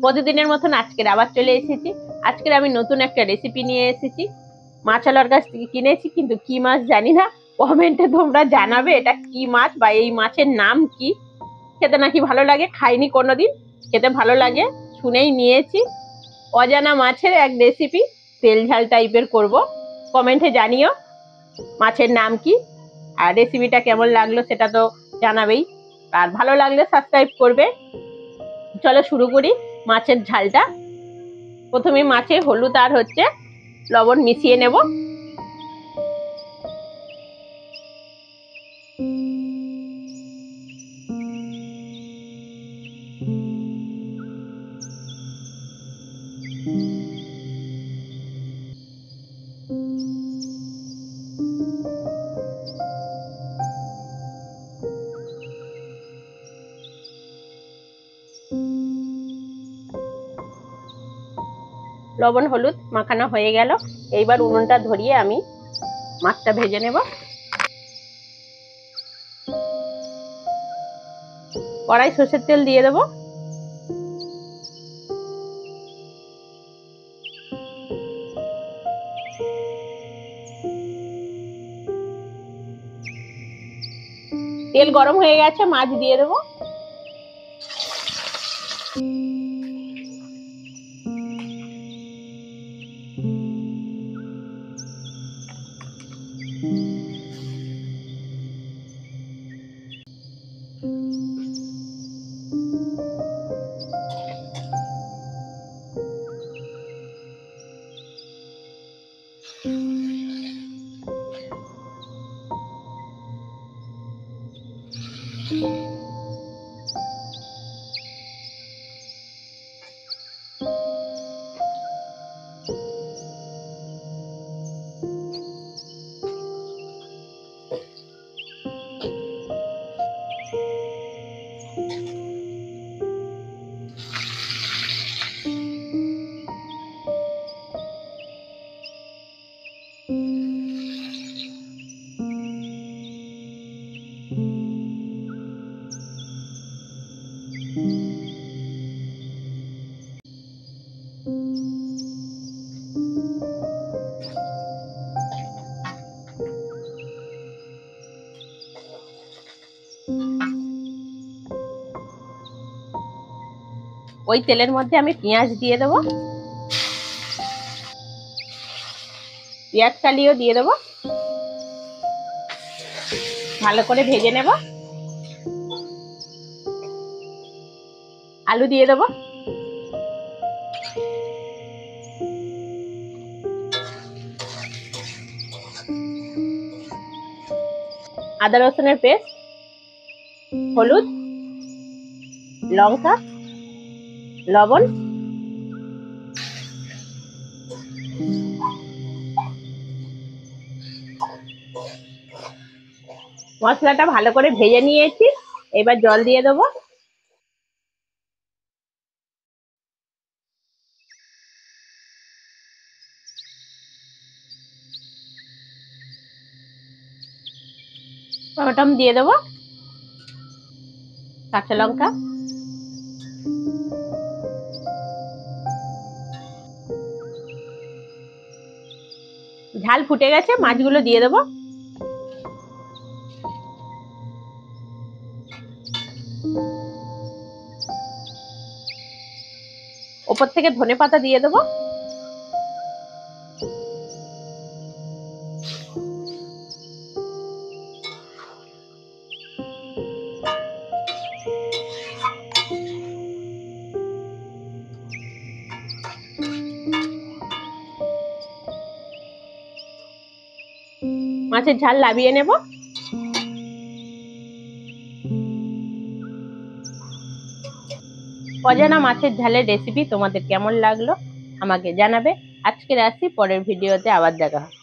প্রতিদিনের মতন আজকের আবার চলে এসেছি। আজকের আমি নতুন একটা রেসিপি নিয়ে এসেছি। মাছওয়ালার কাছ থেকে কিনেছি, কিন্তু কি মাছ জানি না। কমেন্টে তোমরা জানাবে এটা কি মাছ বা এই মাছের নাম কি। খেতে নাকি ভালো লাগে, খাইনি কোনোদিন, খেতে ভালো লাগে শুনেই নিয়েছি। অজানা মাছের এক রেসিপি, তেল ঝাল টাইপের করব। কমেন্টে জানিও মাছের নাম কি, আর রেসিপিটা কেমন লাগলো সেটা তো জানাবেই, আর ভালো লাগলে সাবস্ক্রাইব করবে। চলো শুরু করি মাছের ঝালটা। প্রথমে মাছে হলুদ আর লবণ মিশিয়ে নেব। লবণ হলুদ মাখানো হয়ে গেল। এইবার উনুনটা ধরিয়ে আমি মাছটা ভেজে নেব। কড়াই সরষের তেল দিয়ে দেব। তেল গরম হয়ে গেছে, মাছ দিয়ে দেব। ওই তেলের মধ্যে আমি পেঁয়াজ দিয়ে দেব, পেঁয়াজ কালিও দিয়ে দেব, ভালো করে ভেজে নেব। আলু দিয়ে দেব, আদা রসুনের পেস্ট, হলুদ, লঙ্কা, লবণ, মশলাটা ভালো করে ভেজে নিয়েছি। এবার জল দিয়ে দেবো। টমেটো দিয়ে দেবো, কাঁচা লঙ্কা, ঝাল ফুটে গেছে, মাছগুলো দিয়ে দেবো। ওপর থেকে ধনেপাতা দিয়ে দেবো। মাছের ঝাল নামিয়ে নেব। অজানা মাছের ঝালের রেসিপি তোমাদের কেমন লাগলো আমাকে জানাবে। আজকে আসি, পরের ভিডিওতে আবার দেখা হবে।